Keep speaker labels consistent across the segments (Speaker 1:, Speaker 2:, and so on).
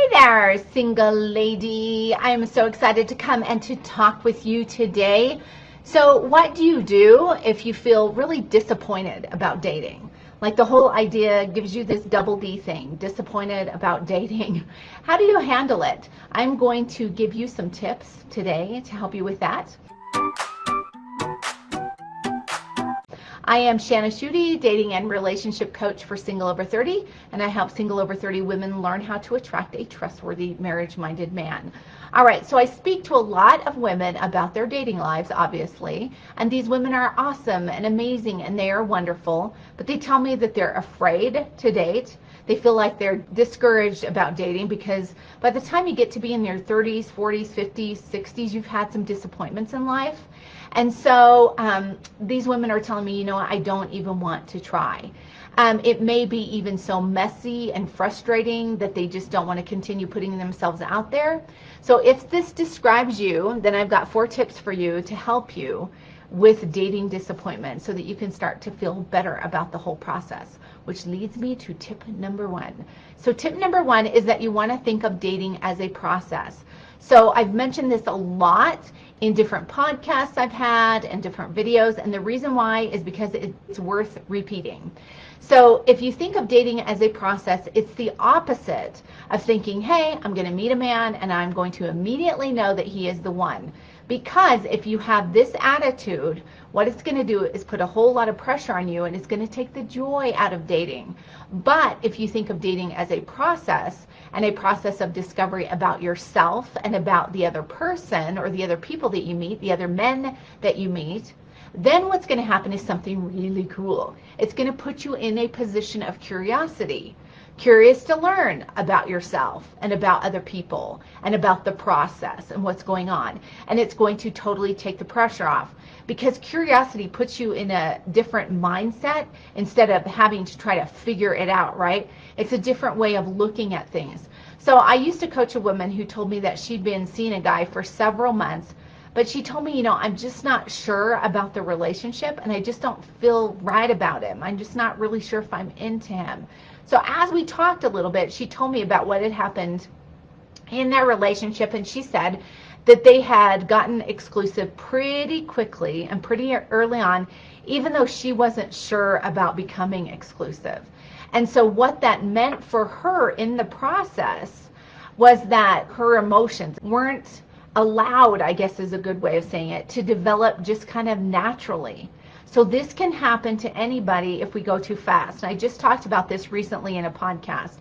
Speaker 1: Hi there, single lady. I am so excited to come and to talk with you today. So what do you do if you feel really disappointed about dating? Like the whole idea gives you this double D thing, disappointed about dating. How do you handle it? I'm going to give you some tips today to help you with that. I am Shana Schutte, dating and relationship coach for Single Over 30, and I help Single Over 30 women learn how to attract a trustworthy, marriage-minded man. All right, so I speak to a lot of women about their dating lives, obviously, and these women are awesome and amazing, and they are wonderful, but they tell me that they're afraid to date. They feel like they're discouraged about dating because by the time you get to be in your 30s, 40s, 50s, 60s, you've had some disappointments in life. And so these women are telling me, you know, I don't even want to try. It may be even so messy and frustrating that they just don't want to continue putting themselves out there. So if this describes you, then I've got 4 tips for you to help you with dating disappointment so that you can start to feel better about the whole process, which leads me to tip number 1. So tip number 1 is that you want to think of dating as a process. So I've mentioned this a lot in different podcasts I've had and different videos, and the reason why is because it's worth repeating. So if you think of dating as a process, it's the opposite of thinking, hey, I'm going to meet a man and I'm going to immediately know that he is the one. Because if you have this attitude, what it's going to do is put a whole lot of pressure on you, and it's going to take the joy out of dating. But if you think of dating as a process, and a process of discovery about yourself and about the other person or the other people that you meet, the other men that you meet, then what's going to happen is something really cool. It's going to put you in a position of curiosity. Curious to learn about yourself and about other people and about the process and what's going on. And it's going to totally take the pressure off, because curiosity puts you in a different mindset instead of having to try to figure it out, right? It's a different way of looking at things. So I used to coach a woman who told me that she'd been seeing a guy for several months, but she told me, you know, I'm just not sure about the relationship and I just don't feel right about him. I'm just not really sure if I'm into him. So as we talked a little bit, she told me about what had happened in their relationship, and she said that they had gotten exclusive pretty quickly and pretty early on, even though she wasn't sure about becoming exclusive. And so what that meant for her in the process was that her emotions weren't allowed, I guess is a good way of saying it, to develop just kind of naturally. So this can happen to anybody if we go too fast. And I just talked about this recently in a podcast.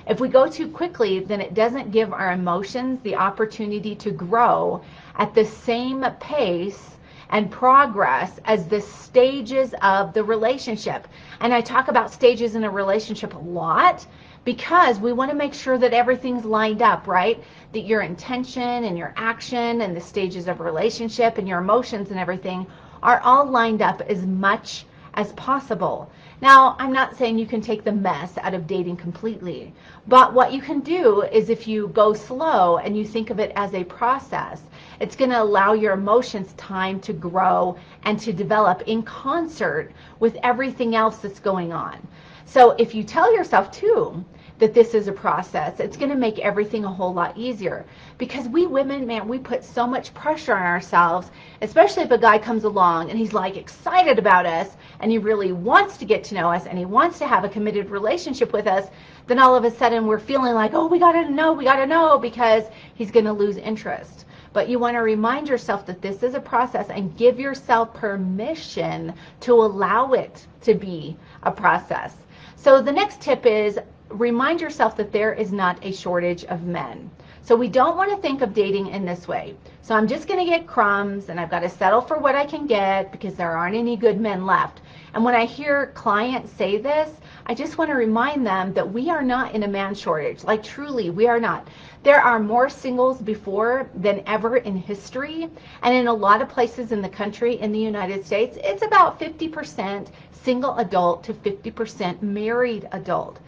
Speaker 1: If we go too quickly, then it doesn't give our emotions the opportunity to grow at the same pace and progress as the stages of the relationship. And I talk about stages in a relationship a lot because we want to make sure that everything's lined up, right? That your intention and your action and the stages of relationship and your emotions and everything are all lined up as much as possible. Now, I'm not saying you can take the mess out of dating completely, but what you can do is if you go slow and you think of it as a process, it's going to allow your emotions time to grow and to develop in concert with everything else that's going on. So if you tell yourself too that this is a process, it's going to make everything a whole lot easier, because we women, man, we put so much pressure on ourselves, especially if a guy comes along and he's like excited about us and he really wants to get to know us and he wants to have a committed relationship with us. Then all of a sudden we're feeling like, oh, we got to know because he's going to lose interest. But you want to remind yourself that this is a process and give yourself permission to allow it to be a process. So the next tip is remind yourself that there is not a shortage of men. So we don't want to think of dating in this way. So I'm just going to get crumbs and I've got to settle for what I can get because there aren't any good men left. And when I hear clients say this, I just want to remind them that we are not in a man shortage. Like truly, we are not. There are more singles before than ever in history. And in a lot of places in the country, in the United States, it's about 50% single adult to 50% married adult.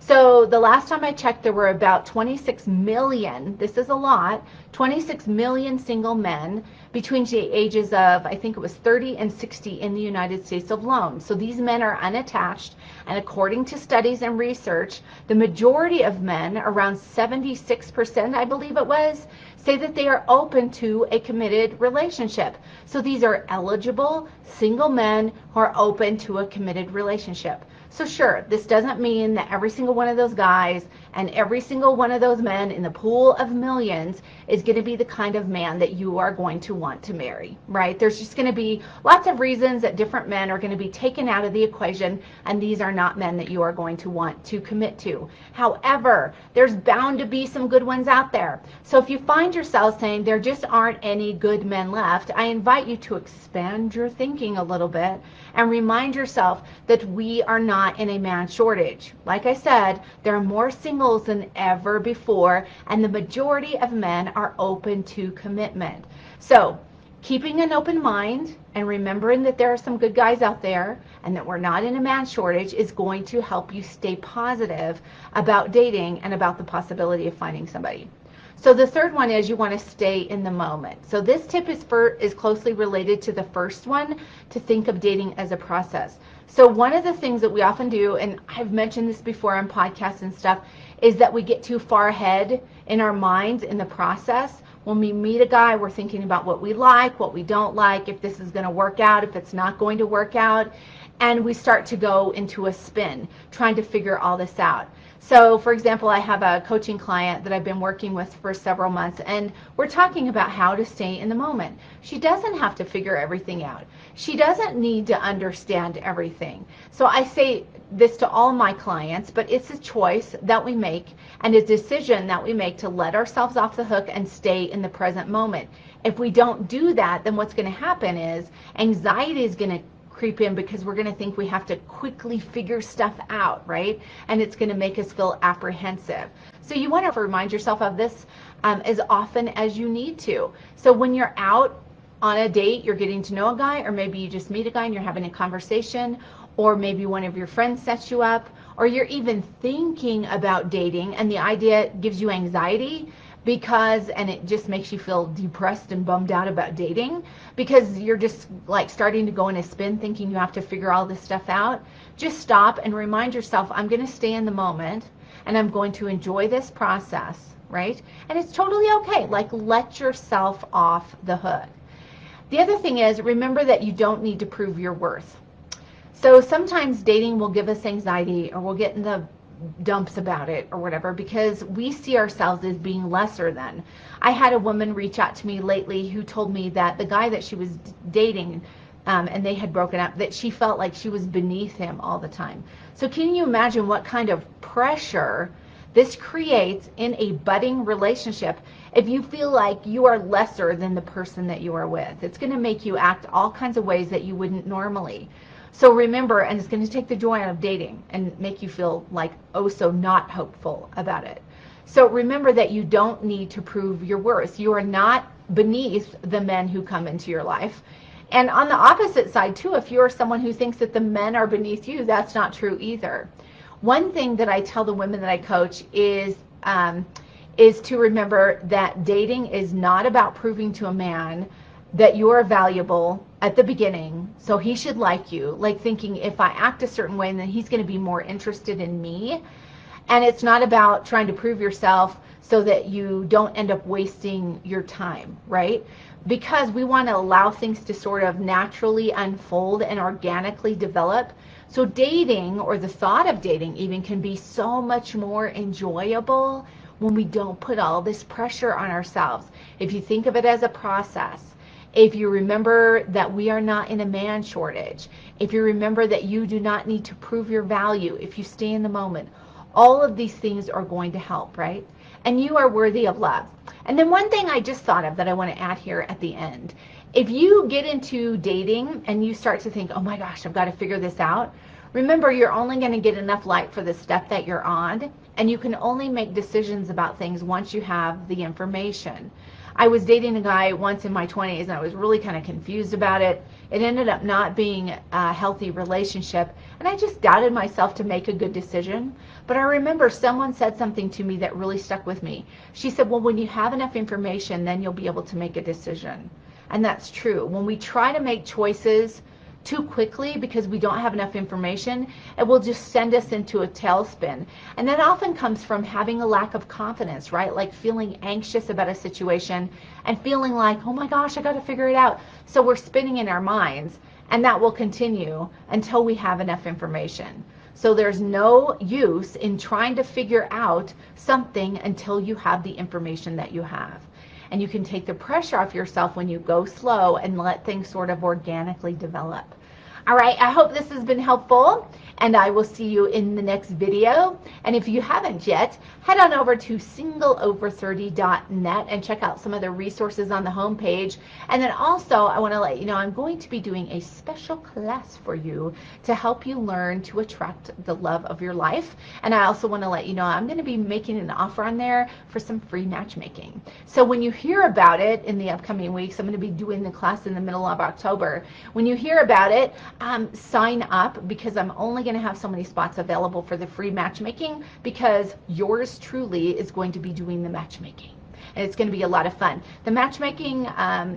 Speaker 1: So the last time I checked, there were about 26 million, this is a lot, 26 million single men between the ages of, I think it was 30 and 60 in the United States alone. So these men are unattached, and according to studies and research, the majority of men, around 76%, I believe it was, say that they are open to a committed relationship. So these are eligible single men who are open to a committed relationship. So sure, this doesn't mean that every single one of those guys and every single one of those men in the pool of millions is going to be the kind of man that you are going to want to marry, right? There's just going to be lots of reasons that different men are going to be taken out of the equation, and these are not men that you are going to want to commit to. However, there's bound to be some good ones out there. So if you find yourself saying there just aren't any good men left, I invite you to expand your thinking a little bit and remind yourself that we are not in a man shortage. Like I said, there are more singles than ever before, and the majority of men are open to commitment. So keeping an open mind and remembering that there are some good guys out there and that we're not in a man shortage is going to help you stay positive about dating and about the possibility of finding somebody. So the third one is you want to stay in the moment. So this tip is closely related to the first one, to think of dating as a process. So one of the things that we often do, and I've mentioned this before on podcasts and stuff, is that we get too far ahead in our minds in the process. When we meet a guy, we're thinking about what we like, what we don't like, if this is going to work out, if it's not going to work out, and we start to go into a spin trying to figure all this out. So for example, I have a coaching client that I've been working with for several months, and we're talking about how to stay in the moment. She doesn't have to figure everything out. She doesn't need to understand everything. So I say this to all my clients, but it's a choice that we make and a decision that we make to let ourselves off the hook and stay in the present moment. If we don't do that, then what's going to happen is anxiety is going to creep in, because we're going to think we have to quickly figure stuff out, right? And it's going to make us feel apprehensive. So you want to remind yourself of this as often as you need to. So when you're out on a date, you're getting to know a guy, or maybe you just meet a guy and you're having a conversation, or maybe one of your friends sets you up, or you're even thinking about dating and the idea gives you anxiety, and it just makes you feel depressed and bummed out about dating, because you're just like starting to go in a spin thinking you have to figure all this stuff out. Just stop and remind yourself, I'm going to stay in the moment and I'm going to enjoy this process, right? And it's totally okay. Like, let yourself off the hook. The other thing is, remember that you don't need to prove your worth. So sometimes dating will give us anxiety, or we'll get in the dumps about it or whatever, because we see ourselves as being lesser than. I had a woman reach out to me lately who told me that the guy that she was dating, and they had broken up, that she felt like she was beneath him all the time. So can you imagine what kind of pressure this creates in a budding relationship if you feel like you are lesser than the person that you are with? It's going to make you act all kinds of ways that you wouldn't normally. So remember, and it's going to take the joy out of dating and make you feel like, oh, so not hopeful about it. So remember that you don't need to prove your worth. You are not beneath the men who come into your life. And on the opposite side too, if you're someone who thinks that the men are beneath you, that's not true either. One thing that I tell the women that I coach is to remember that dating is not about proving to a man that you are valuable at the beginning, so he should like you, like thinking if I act a certain way, then he's going to be more interested in me. And it's not about trying to prove yourself so that you don't end up wasting your time, right? Because we want to allow things to sort of naturally unfold and organically develop. So dating, or the thought of dating even, can be so much more enjoyable when we don't put all this pressure on ourselves. If you think of it as a process, if you remember that we are not in a man shortage, if you remember that you do not need to prove your value, if you stay in the moment, all of these things are going to help, right? And you are worthy of love. And then one thing I just thought of that I want to add here at the end. If you get into dating and you start to think, oh my gosh, I've got to figure this out, remember, you're only going to get enough light for the step that you're on. and you can only make decisions about things once you have the information. I was dating a guy once in my 20s, and I was really kind of confused about it. It ended up not being a healthy relationship, and I just doubted myself to make a good decision. But I remember someone said something to me that really stuck with me. She said, well, when you have enough information, then you'll be able to make a decision. And that's true. When we try to make choices too quickly because we don't have enough information, it will just send us into a tailspin. And that often comes from having a lack of confidence, right? Like feeling anxious about a situation and feeling like, oh my gosh, I got to figure it out. So we're spinning in our minds, and that will continue until we have enough information. So there's no use in trying to figure out something until you have the information that you have. And you can take the pressure off yourself when you go slow and let things sort of organically develop. All right, I hope this has been helpful, and I will see you in the next video. And if you haven't yet, head on over to singleover30.net and check out some of the resources on the homepage. And then also, I want to let you know I'm going to be doing a special class for you to help you learn to attract the love of your life. And I also want to let you know I'm going to be making an offer on there for some free matchmaking. So when you hear about it in the upcoming weeks, I'm going to be doing the class in the middle of October. When you hear about it, sign up, because I'm only going to have so many spots available for the free matchmaking, because yours truly is going to be doing the matchmaking. And it's going to be a lot of fun. The matchmaking,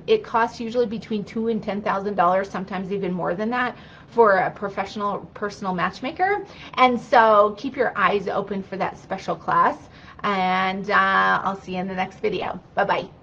Speaker 1: it costs usually between $2,000 and $10,000, sometimes even more than that, for a professional personal matchmaker. And so keep your eyes open for that special class. And I'll see you in the next video. Bye-bye.